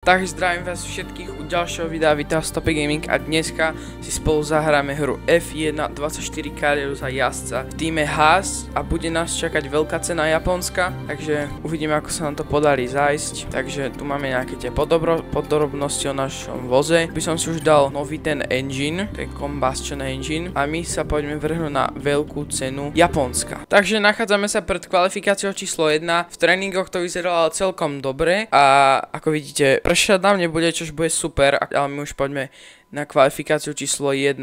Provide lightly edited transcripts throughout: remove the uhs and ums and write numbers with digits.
Takže zdravím vás všetkých u ďalšieho videa, vítam Stopy Gaming a dneska si spolu zahráme hru F1 24 kariéru za jazdca v týme Haas a bude nás čakať veľká cena Japonska, takže uvidíme, ako sa nám to podarí zájsť. Takže tu máme nejaké tie podrobnosti o našom voze. By som si už dal nový ten engine, ten combustion engine, a my sa poďme vrhnúť na veľkú cenu Japonska. Takže nachádzame sa pred kvalifikáciou číslo 1, v tréningoch to vyzeralo celkom dobre a ako vidíte, pršať nám nebude, čož bude super, ale my už poďme na kvalifikáciu číslo 1.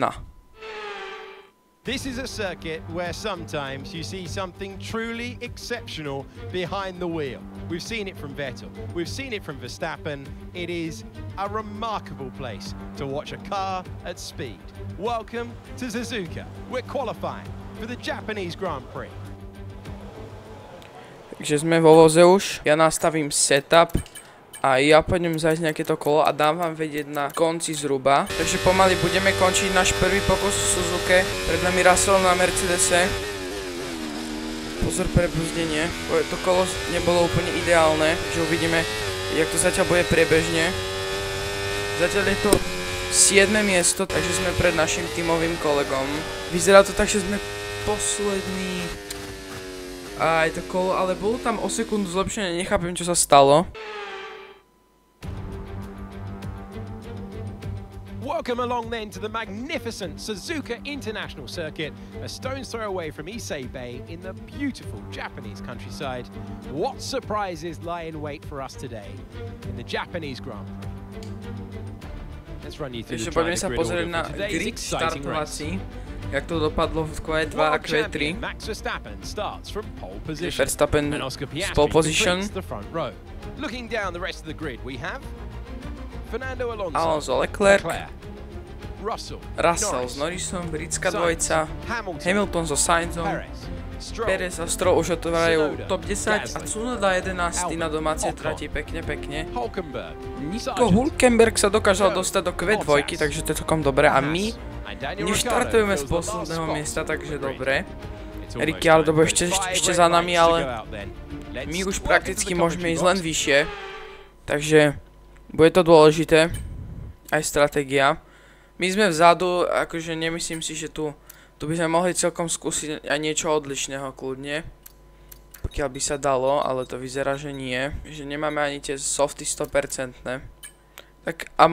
This is a circuit where sometimes you see something truly exceptional behind the wheel. We've seen it from Vettel, we've seen it from Verstappen. It is a remarkable place to watch a car at speed. Welcome to Suzuka. We're qualifying for the Japanese Grand Prix. Takže sme vo voze už, ja nastavím setup a ja pôjdem zajsť nejaké to kolo a dám vám vedieť na konci zhruba. Takže pomaly budeme končiť náš prvý pokus v Suzuke. Pred nami Russell na Mercedese. Pozor, prebrzdenie. To kolo nebolo úplne ideálne, takže uvidíme, jak to zatiaľ bude priebežne. Zatiaľ je to 7. miesto, takže sme pred našim tímovým kolegom. Vyzerá to tak, že sme poslední. A je to kolo, ale bolo tam o sekundu zlepšenie, nechápem, čo sa stalo. Welcome along then to the magnificent Suzuka International Circuit, a stone's throw away from Issei Bay in the beautiful Japanese countryside. What surprises lie in wait for us today in the Japanese Grand Prix? Let's run you through the poďme sa pozrieť na grid startovací, jak to dopadlo v Q2 a Q3. Max Verstappen starts from pole position. Verstappen z pole position. Looking down the rest of the grid, we have Fernando Alonso, Leclerc, Russell s Norrisom, britská dvojica, Hamilton so Sainzom, Perez a Stroll už otvárajú top 10 a Tsunoda 11 na domácej trati, pekne. Nico Hülkenberg sa dokázal dostať do Q2, takže to je celkom dobre a my neštartujeme z posledného miesta, takže dobre. Ricciardo bude ešte za nami, ale my už prakticky môžeme ísť len vyššie, takže bude to dôležité, aj stratégia. My sme vzadu, akože nemyslím si, že tu by sme mohli celkom skúsiť aj niečo odlišného kľudne. Pokiaľ by sa dalo, ale to vyzerá, že nie. Že nemáme ani tie softy 100%. Tak a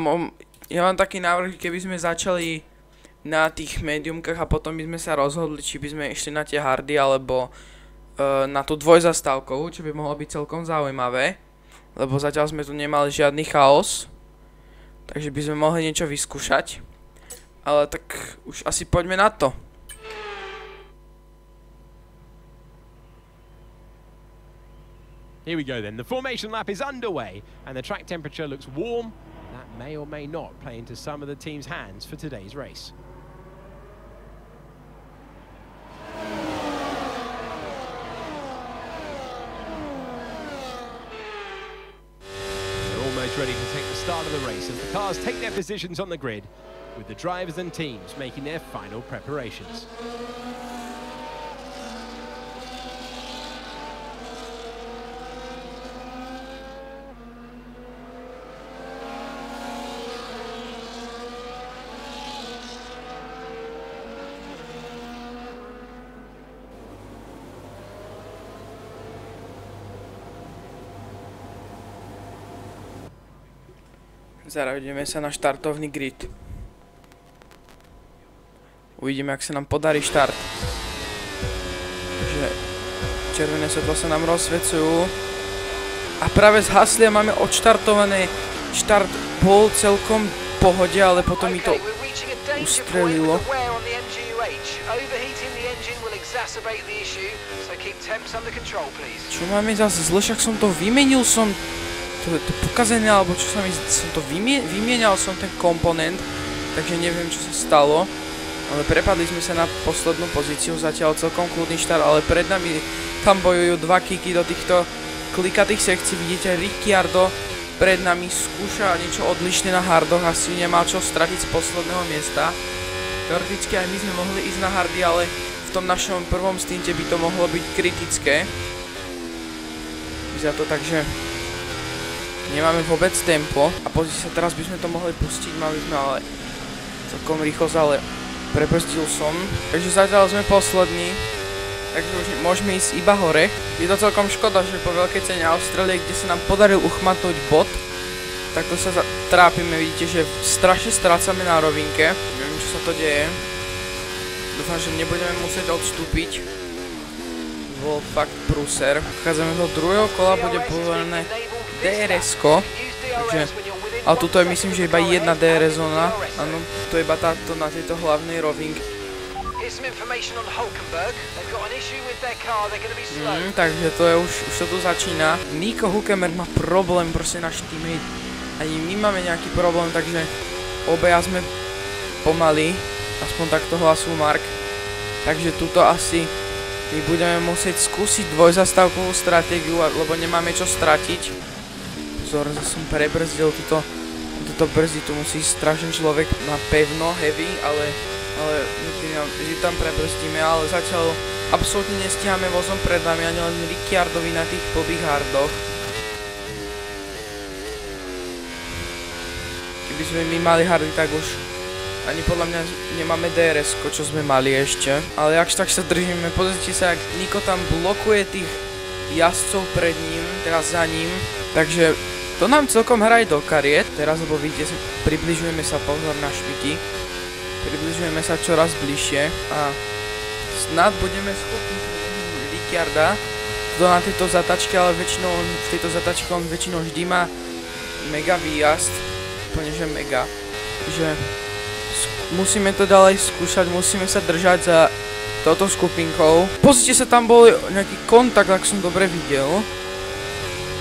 ja mám taký návrh, keby sme začali na tých mediumkách a potom by sme sa rozhodli, či by sme išli na tie hardy alebo na tú dvojzastávkovú, čo by mohlo byť celkom zaujímavé. Lebo zatiaľ sme tu nemali žiadny chaos, takže by sme mohli niečo vyskúšať. Ale tak už asi poďme na to. Here we go then. The formation lap is underway and the track temperature looks warm. That may or may not play into some of the team's hands for today's race. Ready to take the start of the race as the cars take their positions on the grid, with the drivers and teams making their final preparations. Zaradíme sa na štartovný grid. Uvidíme, ak sa nám podarí štart. Takže červené svetlo sa nám rozsvecujú. A práve zhasli a máme odštartované. Štart bol celkom v pohode, ale potom mi to ustrelilo. Čo máme zase zle, však som to vymenil, to pokazené, alebo čo som to vymienial som ten komponent, takže neviem, čo sa stalo, ale prepadli sme sa na poslednú pozíciu, zatiaľ celkom kľudný štart, ale pred nami tam bojujú dva kiky do týchto klikatých sekcií, vidíte, Ricciardo pred nami skúša niečo odlišné na hardoch, asi nemal čo stratiť z posledného miesta. Teoreticky aj my sme mohli ísť na hardy, ale v tom našom prvom stinte by to mohlo byť kritické. Vyzerá to tak, že nemáme vôbec tempo. A pozri sa, teraz by sme to mohli pustiť, mali sme ale celkom rýchlosť, ale prebrzdil som. Takže zatiaľ sme poslední, takže už môžeme ísť iba hore. Je to celkom škoda, že po veľkej cene Austrálie, kde sa nám podaril uchmatnúť bod, tak to sa trápime, vidíte, že strašne strácame na rovinke. Neviem, čo sa to deje. Dúfam, že nebudeme musieť odstúpiť. Bol fakt prúser. Vchádzame do druhého kola, bude povolené DRS-ko. Takže, ale tuto je myslím, že iba jedna DRS zóna. Áno, to je iba táto na tejto hlavnej rovinke. Takže to je už to tu začína. Nico Hülkenberg má problém, proste náš teammate. Ani my máme nejaký problém, takže obaja sme pomaly. Aspoň takto hlasul Mark. Takže tuto asi my budeme musieť skúsiť dvojzastávkovú stratégiu, lebo nemáme čo stratiť. Pozor, som prebrzdil túto brzdy, tu musí strašne človek na pevno, heavy, ale vždy tam prebrzdíme, ale zatiaľ absolútne nestíhame vozom pred nami, ani len Ricciardovi na tých blbých hardoch. Keby sme my mali hardy, tak už ani podľa mňa nemáme DRS-ko, čo sme mali ešte. Ale jakž tak sa držíme, pozrite sa, jak Nico tam blokuje tých jazdcov pred ním, teraz za ním. Takže to nám celkom hraje do kariet. Teraz, lebo vidíte, približujeme sa, pozor na špiky. Približujeme sa čoraz bližšie a snad budeme schopní Ricciarda to na tejto zatačke, ale väčšinou v tejto zatačke on väčšinou vždy má mega výjazd. Úplne, že mega. Že musíme to ďalej skúšať, musíme sa držať za touto skupinkou. Pozrite sa, tam bol nejaký kontakt, ak som dobre videl.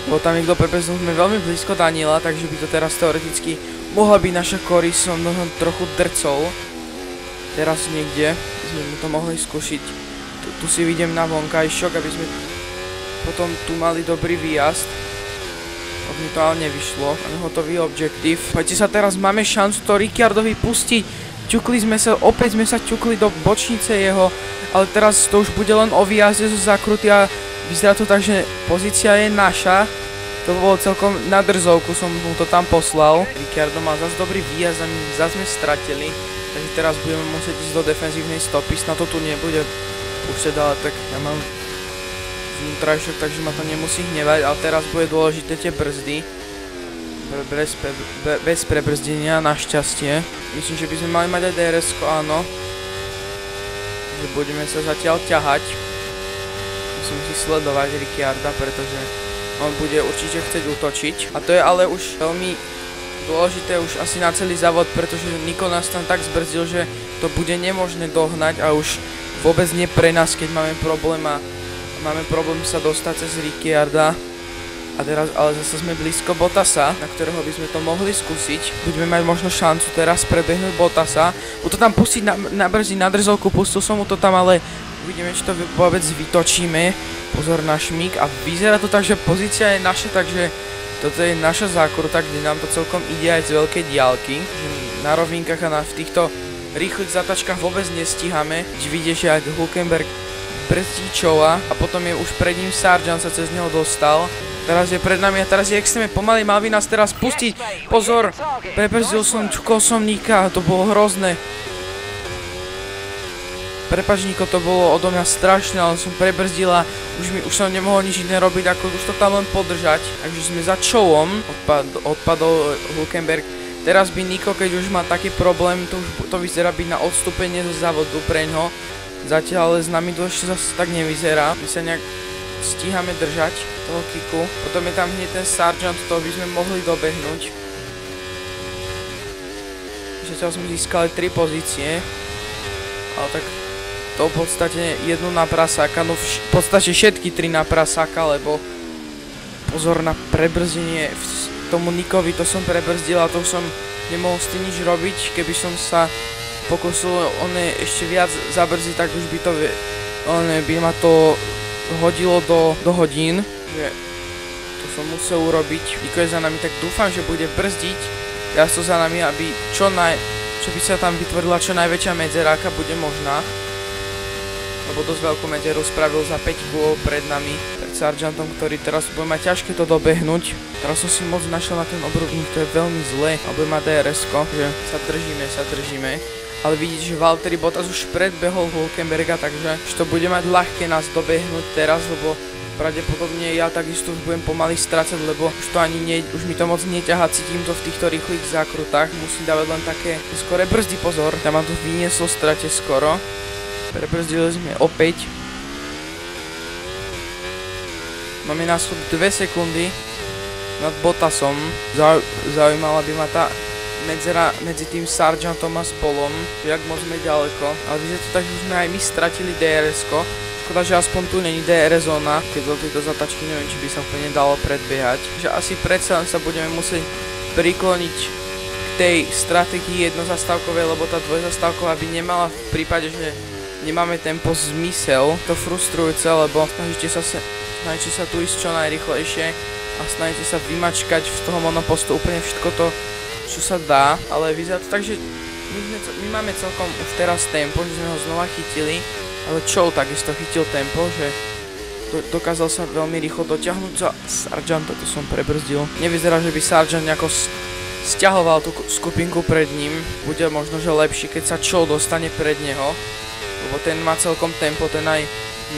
Bol tam niekto prebeznul, sme veľmi blízko Daniela, takže by to teraz teoreticky mohla byť naša Cory, som trochu drcol. Teraz niekde sme mu to mohli skúšiť. Tu si vidím na vonkajšok, aby sme potom tu mali dobrý výjazd. Mi to ale nevyšlo. Máme hotový objektív. Poďte sa, teraz máme šancu to Ricciardovi pustiť. Opäť sme sa ťukli do bočnice jeho, ale teraz to už bude len o výjazde zo zákruty a vyzerá to tak, že pozícia je naša. To bolo celkom na drzovku, som mu to tam poslal. Ricciardo má zase dobrý výjazd a my zase sme stratili. Takže teraz budeme musieť ísť do defenzívnej stopy. Snad to tu nebude už teda, tak ja mám vnútrajšok, takže ma to nemusí hnevať, ale teraz bude dôležité tie brzdy. Bez prebrzdenia, našťastie. Myslím, že by sme mali mať aj DRS-ko, áno. Takže budeme sa zatiaľ ťahať. Musím si sledovať Ricciarda, pretože on bude určite chcieť útočiť. A to je ale už veľmi dôležité už asi na celý závod, pretože Nico nás tam tak zbrzdil, že to bude nemožné dohnať a už vôbec nie pre nás, keď máme problém sa dostať cez Ricciarda. A teraz ale zase sme blízko Bottasa, na ktorého by sme to mohli skúsiť. Budeme mať možno šancu teraz prebehnúť Bottasa. Mu to tam pustiť na brzdi, na drzovku, pustil som mu to tam, ale uvidíme, či to vôbec vytočíme. Pozor na šmík a vyzerá to tak, že pozícia je naša, takže toto je naša zákruta, kde nám to celkom ide aj z veľkej diaľky. Na rovinkách a v týchto rýchlych zatačkách vôbec nestíhame. Vidíte, že ak Hülkenberg brzdí Choua a potom je už pred ním Sargent, sa cez neho dostal. Teraz je pred nami a teraz je extrémne pomalý, mal by nás teraz pustiť. Pozor, prebrzdil som, ťukol som Nika, to bolo hrozné. Prepáč Niko, to bolo odo mňa strašné, ale som prebrzdil a už som nemohol nič iné robiť, ako už to tam len podržať. Takže sme za Chouom, odpadol Hülkenberg. Teraz by Nico, keď už má taký problém, to vyzerá byť na odstúpenie zo závodu preňho. Zatiaľ ale s nami to ešte zase tak nevyzerá. My sa nejak stíhame držať toho kiku. Potom je tam hneď ten Sargent, toho by sme mohli dobehnúť. Zatiaľ sme získali 3 pozície. Ale tak to v podstate jednu na prasáka, no v podstate všetky 3 na prasáka, lebo pozor na prebrzdenie. Tomu Nikovi to som prebrzdil a to som nemohol s tým nič robiť. Keby som sa pokusil ešte viac zabrzdiť, tak už by ma to hodilo do hodín. Že to som musel urobiť. Niko je za nami, tak dúfam, že bude brzdiť jazdco za nami, aby čo by sa tam vytvorila čo najväčšia medzera, aká bude možná. Lebo dosť veľkú medzeru spravil za 5 kôl pred nami. Tak Sargentom, ktorý teraz bude mať ťažké to dobehnúť. Teraz som si moc našiel na ten obrovník, to je veľmi zlé. A bude mať DRS-ko, že sa držíme. Ale vidíte, že Valtteri Bottas už predbehol Hülkenberga, takže už to bude mať ľahké nás dobehnúť teraz, lebo pravdepodobne ja takisto už budem pomaly strácať, lebo už to ani už mi to moc neťahá, cítim to v týchto rýchlych zákrutách, musím dávať len také skore brzdy, pozor, tam ma tu vynieslo strate skoro, prebrzdili sme opäť, máme náskok 2 sekundy nad Bottasom, zaujímala by ma tá medzera medzi tým Sargentom a Spolom, jak moc sme ďaleko, ale vyzerá to tak, že sme aj my stratili DRS-ko. Škoda, že aspoň tu není DRS zóna, keď do tejto zatačky neviem, či by sa úplne dalo predbiehať. Takže asi predsa len sa budeme musieť prikloniť k tej stratégii jednozastávkovej, lebo tá dvojzastávková by nemala v prípade, že nemáme tempo zmysel. To frustrujúce, lebo snažíte sa tu ísť čo najrýchlejšie a snažíte sa vymačkať z toho monopostu úplne všetko to, čo sa dá, ale vyzerá to tak, že my máme celkom už teraz tempo, že sme ho znova chytili, ale Zhou takisto chytil tempo, že dokázal sa veľmi rýchlo dotiahnuť za Sargenta, to som prebrzdil. Nevyzerá, že by Sargent nejako stiahoval tú skupinku pred ním, bude možno, že lepší, keď sa Zhou dostane pred neho, lebo ten má celkom tempo, ten aj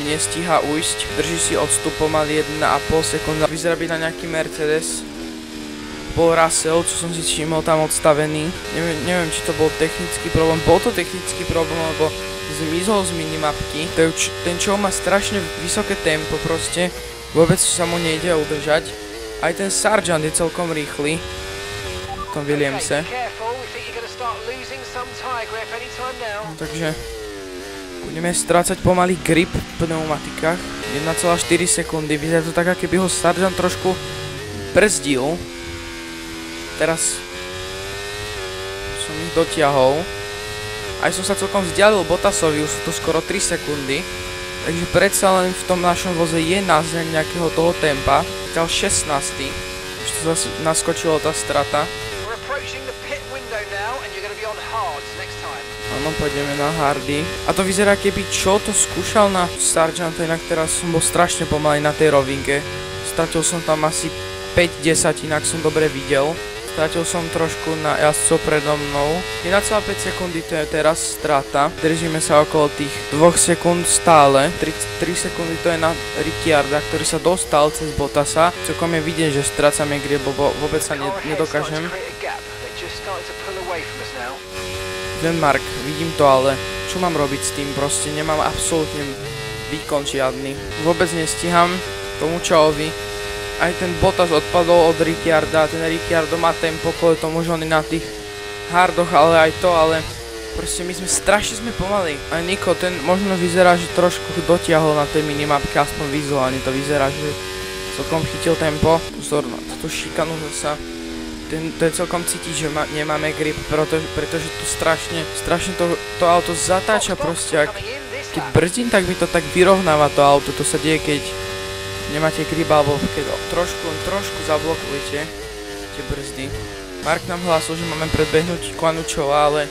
nestíha ujsť, drží si odstup pomaly 1,5 sekúnda, vyzerá byť na nejaký Mercedes. Bol Russell, čo som si všimol tam odstavený. Neviem, či to bol technický problém. Bol to technický problém, lebo zmizol z minimapky. Ten Zhou má strašne vysoké tempo proste. Vôbec sa mu nejde udržať. Aj ten Sargent je celkom rýchly. V tom Williamse. No, takže budeme strácať pomaly grip v pneumatikách. 1,4 sekundy. Vyzerá to tak, ako keby ho Sargent trošku brzdil. Teraz som ich dotiahol. Aj som sa celkom vzdialil Bottasovi, už sú to skoro 3 sekundy. Takže predsa len v tom našom voze je náznak nejakého toho tempa. Zatiaľ 16. Už to zase naskočilo tá strata. Áno, pôjdeme na hardy. A to vyzerá, keby Zhou to skúšal na Sargenta, inak teraz som bol strašne pomalý na tej rovinke. Stratil som tam asi 5-10, inak som dobre videl. Stratil som trošku na jazdcov predo mnou. 1,5 sekundy to je teraz strata. Držíme sa okolo tých 2 sekúnd stále. 3 sekundy to je na Ricciarda, ktorý sa dostal cez Bottasa. Celkom je vidieť, že strácame grip, lebo vôbec sa nedokážem. Denmark, vidím to, ale čo mám robiť s tým? Proste nemám absolútne výkon žiadny. Vôbec nestíham tomu Zhouovi. Aj ten Bottas odpadol od Ricciarda, ten Ricciardo má tempo, kvôli tomu, že on je na tých hardoch, ale aj to, ale proste my sme strašne pomalí. A Nico, ten možno vyzerá, že trošku dotiahol na tej minimapke, aspoň vizuálne to vyzerá, že celkom chytil tempo. Pozor na túto šikanu zasa. To je celkom cítiť, že nemáme grip, pretože tu strašne to auto zatáča proste, keď brzdím, tak mi to tak vyrovnáva to auto, to sa deje, keď nemáte grip, alebo keď trošku zablokujete tie brzdy. Mark nám hlásil, že máme predbehnúť Guan Yu Zhou, ale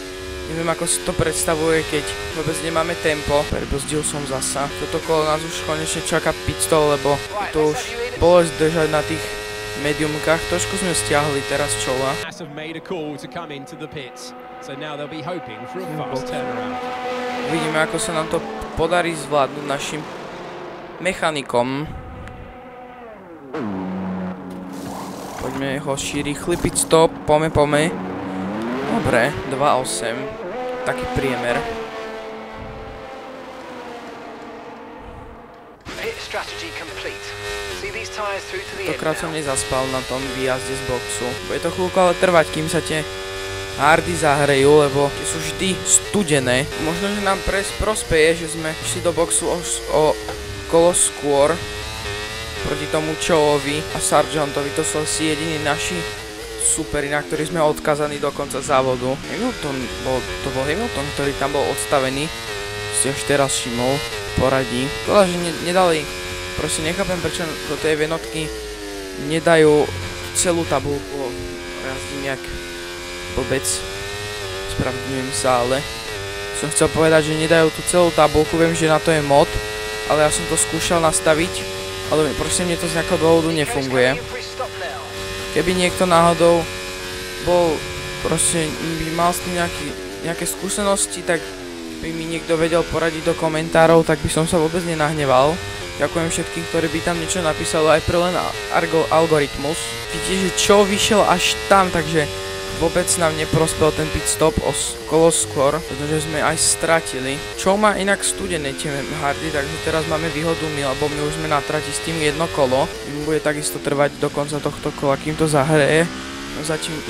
neviem, ako si to predstavuje, keď vôbec nemáme tempo. Prebrzdil som zasa. Toto kolo nás už konečne čaká pitstop, lebo to už bolesť držať na tých mediumkách. Trošku sme stiahli teraz Zhoua. Uvidíme, ako sa nám to podarí zvládnuť našim mechanikom. Poďme ho rýchly pit stop, pome. Dobre, 2.8. Taký priemer. Tokrát som nezaspal na tom výjazde z boxu. Bude to chvíľku ale trvať, kým sa tie hardy zahrejú, lebo tie sú vždy studené. Možno, že nám prospeje, že sme išli do boxu o kolo skôr proti tomu Zhouovi a Sargentovi. To sú asi jediní naši superi, na ktorých sme odkazaní do konca závodu. To bol Hamilton, ktorý tam bol odstavený. Si až teraz všimol poradí. Škoda, že nedali. Proste nechápem, prečo do tej jednotky nedajú celú tabuľku. Jazdím jak blbec. Spravedlňujem sa, ale som chcel povedať, že nedajú tú celú tabuľku. Viem, že na to je mod, ale ja som to skúšal nastaviť ale proste mne to z nejakého dôvodu nefunguje. Keby niekto náhodou bol, proste by mal s tým nejaké skúsenosti, tak by mi niekto vedel poradiť do komentárov, tak by som sa vôbec nenahneval. Ďakujem všetkým, ktorí by tam niečo napísali, aj pre len algoritmus. Vidíte, že čo vyšiel až tam, takže vôbec nám neprospel ten pit stop o kolo skôr, pretože sme aj stratili. Čo má inak studené tie hardy, takže teraz máme výhodu my, lebo my už sme na trati s tým jedno kolo. Im bude takisto trvať do konca tohto kola, kým to zahreje.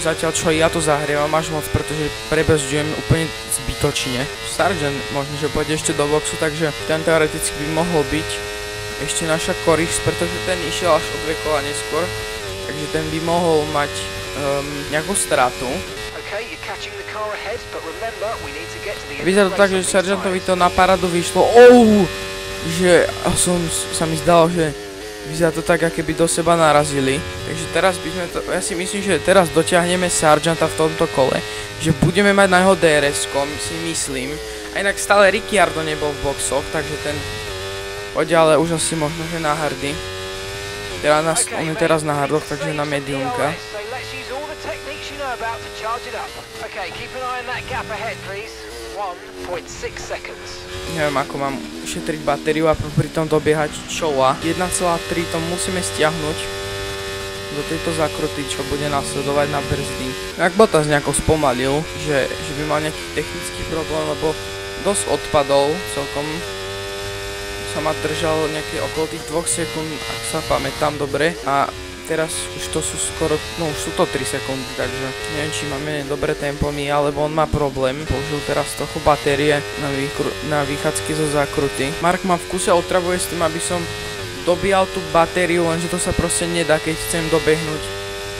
Zatiaľ čo ja to zahrievam až moc, pretože prebezďujem úplne zbytočne. Sargent možno, že pôjde ešte do boxu, takže ten teoreticky by mohol byť ešte naša Corix, pretože ten išiel až o 2 kola neskôr, takže ten by mohol mať nejakú stratu. Vyzerá to tak, že Sargentovi to na parádu vyšlo. Že sa mi zdalo, že vyzerá to tak, aké by do seba narazili. Takže teraz by sme to, ja si myslím, že teraz dotiahneme Sargenta v tomto kole, že budeme mať na jeho DRS-kom, si myslím. A inak stále Ricciardo nebol v boxoch, takže ten pôjde ale už asi možno, že na hardy. On je teraz na hardoch, takže na mediumka. Neviem, ako mám ušetriť batériu a pri tom dobiehať Choua. 1,3 to musíme stiahnuť do tejto zakruty, čo bude nasledovať na brzdy. Ak Bottas nejako spomalil, že by mal nejaký technický problém, lebo dosť odpadol celkom. Sa ma držal nejaké okolo tých 2 sekúnd, ak sa pamätám dobre. A teraz už to sú skoro, no už sú to 3 sekundy, takže neviem, či máme dobré tempo my, alebo on má problém. Použil teraz trochu batérie na výchádzky zo zákruty. Mark ma v kuse otravuje s tým, aby som dobíjal tú batériu, lenže to sa proste nedá, keď chcem dobehnúť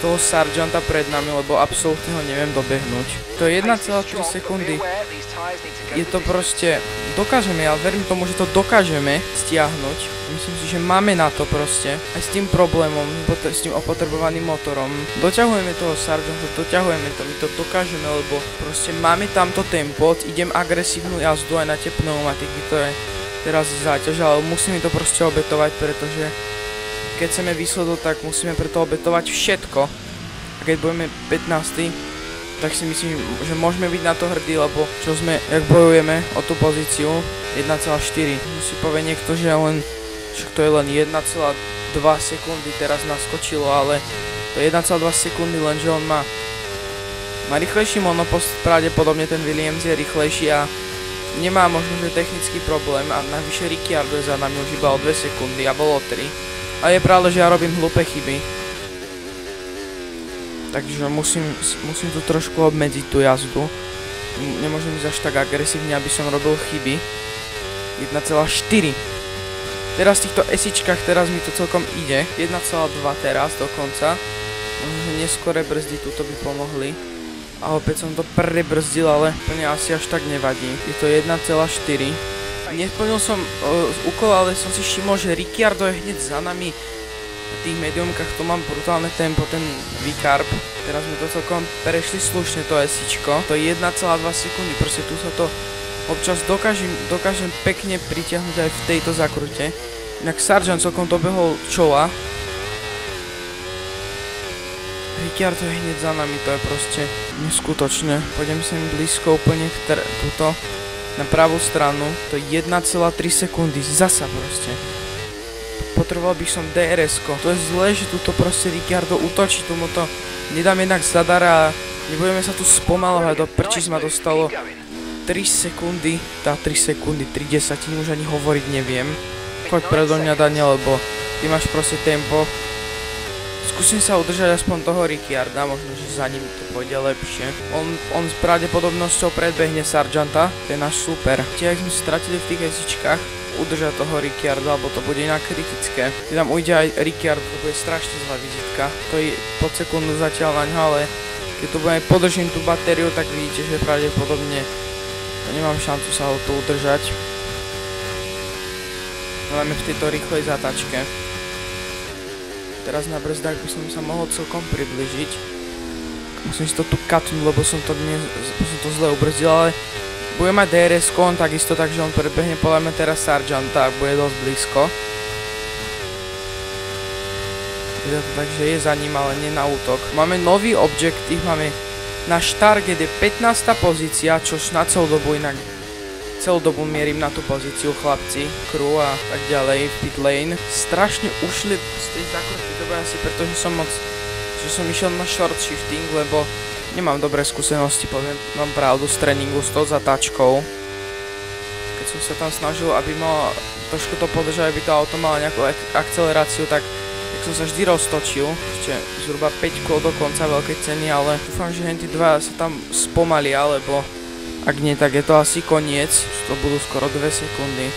toho Sargenta pred nami, lebo absolútne ho neviem dobehnúť. To je 1,3 sekundy. Je to proste, dokážeme, ja verím tomu, že to dokážeme stiahnuť. Myslím si, že máme na to proste, aj s tým problémom, s tým opotrebovaným motorom. Doťahujeme toho Sargenta, doťahujeme to, my to dokážeme, lebo proste máme tamto tempo, idem agresívnu jazdu aj na tie pneumatiky, to je teraz záťaž, ale musíme to proste obetovať, pretože keď chceme výsledok, tak musíme preto obetovať všetko. A keď budeme 15, tak si myslím, že môžeme byť na to hrdí, lebo čo sme, jak bojujeme o tú pozíciu 1,4. Si povie niekto, že to je len 1,2 sekundy teraz naskočilo, ale to je 1,2 sekundy, lenže on má rýchlejší monopost, pravdepodobne ten Williams je rýchlejší a nemá možno, že technický problém a navyše Ricciardo je za nami už iba o 2 sekundy a bolo 3. A je pravda, že ja robím hlúpe chyby. Takže musím tu trošku obmedziť tú jazdu. Nemôžem ísť až tak agresívne, aby som robil chyby. 1,4. Teraz v týchto esičkách teraz mi to celkom ide. 1,2 teraz dokonca. Možno, že neskore brzdy tuto by pomohli. A opäť som to prebrzdil, ale plne asi až tak nevadí. Je to 1,4. Nesplnil som úkol, ale som si všimol, že Ricciardo je hneď za nami. Na tých mediumkách to mám brutálne tempo, ten V-Carb. Teraz mi to celkom prešli slušne to esičko. To je 1,2 sekundy, proste tu sa to občas dokážem pekne pritiahnuť aj v tejto zakrute. Inak Sargent celkom dobehol Choua. Ricciardo je hneď za nami, to je proste neskutočné. Pôjdem sem blízko úplne túto na pravú stranu, to je 1,3 sekundy, zasa proste. Potreboval by som DRS-ko, to je zlé, že tuto proste Ricciardo útočí, tomu to nedám jednak zadara a nebudeme sa tu spomalovať, do prčíc ma dostalo 3 sekundy, 3 desatiny, už ani hovoriť neviem. Choď predo mňa, Daniel, lebo ty máš proste tempo. Skúsim sa udržať aspoň toho Ricciarda, možno, že za ním to pôjde lepšie. On s pravdepodobnosťou predbehne Sargenta, to je náš super. Ak sme stratili v tých esičkách, udržať toho Ricciarda, alebo to bude inak kritické. Keď tam ujde aj Ricciardo, to bude strašne zlá vizitka. To je pod sekundu zatiaľ na ňo, ale keď tu podržím tú batériu, tak vidíte, že pravdepodobne nemám šancu sa ho tu udržať. Hlavne v tejto rýchlej zatačke. Teraz na brzdách by som sa mohol celkom približiť. Musím si to tu katnúť, lebo som to zle ubrzdil, ale bude mať DRS-ko, on takisto, takže on predbehne podľa mňa teraz Sargenta, ak bude dosť blízko. Takže je za ním, ale nie na útok. Máme nový objektív, máme náš target je 15. pozícia, čož na celú dobu inak celú dobu mierim na tú pozíciu, chlapci, crew a tak ďalej, pit lane. Strašne ušli z tej zákruty, to bude asi preto, že som išiel na short shifting, lebo nemám dobré skúsenosti, poviem vám pravdu, z tréningu s tou zatáčkou. Keď som sa tam snažil, aby mal trošku to podržať, aby to auto malo nejakú akceleráciu, tak som sa vždy roztočil, ešte zhruba 5 kôl do konca veľkej ceny, ale dúfam, že henty dva sa tam spomalia, lebo ak nie, tak je to asi koniec, to budú skoro 2 sekundy.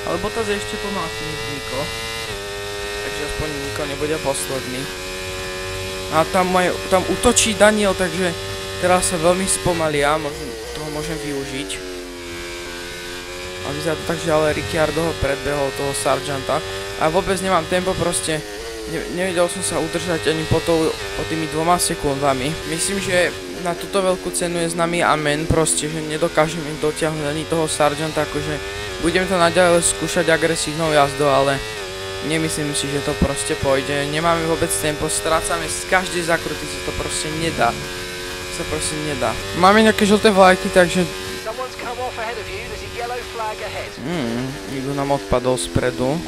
Ale Bottas je ešte pomalší než Nico, takže aspoň Nico nebude posledný. A tam útočí Daniel, takže teraz sa veľmi spomalia, toho môžem využiť. A vyzerá to tak, že ale Ricciardo ho predbehol, toho Sargenta. A vôbec nemám tempo, proste nevedel som sa udržať ani po tými 2 sekundami. Myslím, že na túto veľkú cenu je s nami amen, proste, že nedokážeme dotiahnuť ani toho Sargenta, akože budem to naďalej skúšať agresívnou jazdou, ale nemyslím si, že to proste pôjde. Nemáme vôbec tempo, strácame z každej zákruty, sa to proste nedá. Máme nejaké žlté vlajky, takže niekto nám odpadol spredu.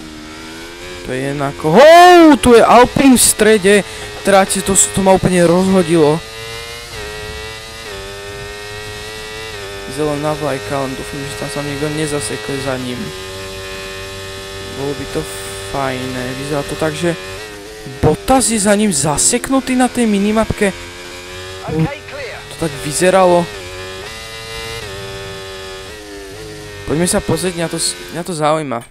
To je jednako. Tu je Alpine v strede. Tráte, to ma úplne rozhodilo. Zelená vlajka, len dúfam, že tam sa niekto nezasekli za ním. Bolo by to fajné. Vyzerá to tak, že Bottas je za ním zaseknutý na tej minimapke. To tak vyzeralo. Poďme sa pozrieť, mňa to zaujíma.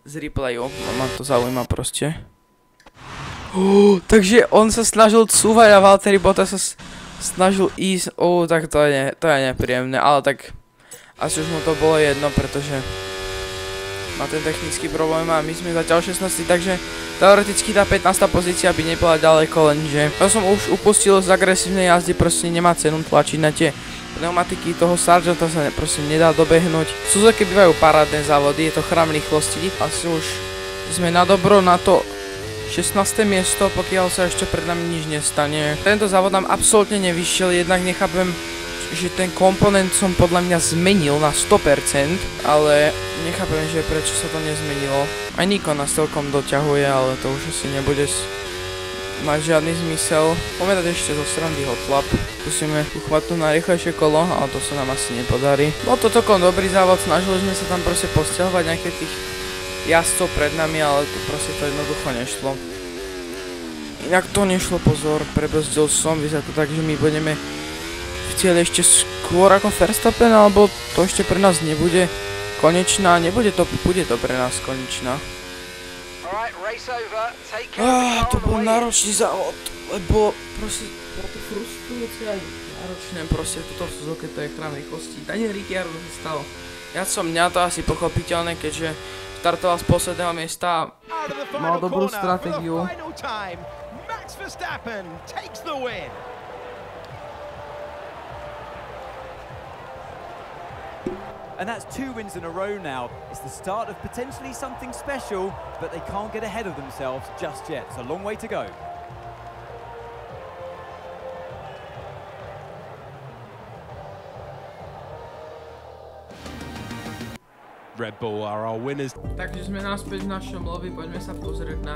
Z replayu, ma to zaujíma proste. Takže on sa snažil cúvať a Valtteri Bottas sa snažil ísť. Tak to je nepríjemné, ale tak asi už mu to bolo jedno, pretože má ten technický problém a my sme zatiaľ 16, takže teoreticky tá 15. pozícia by nebola ďaleko, lenže ja som už upustil z agresívnej jazdy, proste nemá cenu tlačiť na tie pneumatiky toho Sargenta, sa proste nedá dobehnúť. Suzuki bývajú parádne závody, je to chrám rýchlosti. Asi už sme na dobro na to 16. miesto, pokiaľ sa ešte pred nami nič nestane. Tento závod nám absolútne nevyšiel, jednak nechápem, že ten komponent som podľa mňa zmenil na 100%, ale nechápem, že prečo sa to nezmenilo. Aj Nico nás celkom doťahuje, ale to už asi nebude mať žiadny zmysel. Poďme dať ešte zo strany hot lap. Musíme uchvatnúť na rýchlejšie kolo, ale to sa nám asi nepodarí. Bol to celkom dobrý závod, snažili sme sa tam proste posťahovať nejaké tých jazdcov pred nami, ale to proste to jednoducho nešlo. Inak to nešlo, pozor, prebrzdil som, vyzerá to tak, že my budeme v cieli ešte skôr ako Verstappen, alebo to ešte pre nás nebude konečná, bude to pre nás konečná. To bol náročný závod, lebo proste bolo to frustrujúce aj náročné, proste toto v Suzuki, to je chrám rýchlosti. Daniel Ricciardo sa stalo. Mňa to asi pochopiteľné, keďže štartoval z posledného miesta a mal dobrú stratégiu. And that's 2 wins in a row now. It's the start of potentially something special, but they can't get ahead of themselves just yet. It's a long way to go. Red Bull are our winners. Takže sme naspäť v našom lobby, poďme sa pozrieť na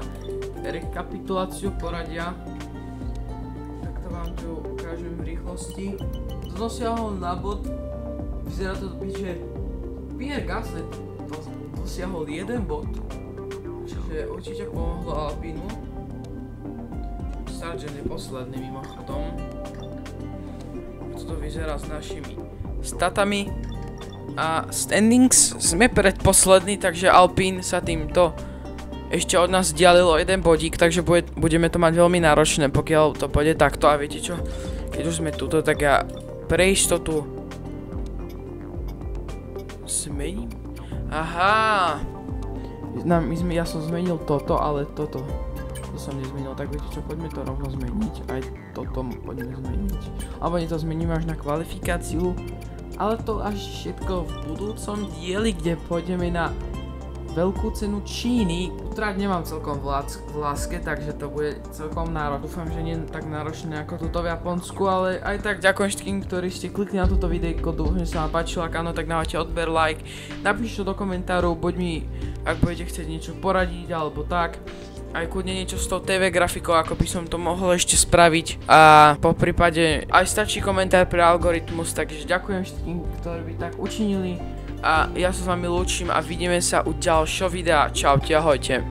rekapituláciu poradia. Tak to vám tu ukážem v rýchlosti. Dosiahol na bod. Vyzerá to byť, že Pierre Gasly dosiahol 1 bod, čiže určite pomohlo Alpinu. Sargent je posledný mimochodom. Co to vyzerá s našimi statami a standings. Sme predposlední, takže Alpine sa týmto ešte od nás vzdialilo 1 bodík, takže budeme to mať veľmi náročné, pokiaľ to pôjde takto. A viete čo, keď už sme tuto, tak ja pre istotu zmením. Aha! Ja som zmenil toto, ale toto som nezmenil, tak viete čo, poďme to rovno zmeniť. Aj toto poďme zmeniť. Alebo nie to zmeníme až na kvalifikáciu, ale to až všetko v budúcom dieli, kde pôjdeme na veľkú cenu Číny. Track nemám celkom v láske, takže to bude celkom náročné. Dúfam, že nie tak náročné ako tuto v Japonsku, ale aj tak ďakujem všetkým, ktorí ste klikli na toto videjko, dúfam, že sa vám páčilo, ak áno, tak dávajte odber, like, napíšte to do komentárov, buď mi, ak budete chcieť niečo poradiť, alebo tak. Aj kľudne niečo s tou TV grafikou, ako by som to mohol ešte spraviť. A po prípade aj stačí komentár pre algoritmus, takže ďakujem všetkým, ktorí by tak učinili. A ja sa s vami lúčim a vidíme sa u ďalšieho videa. Čaute, ahojte.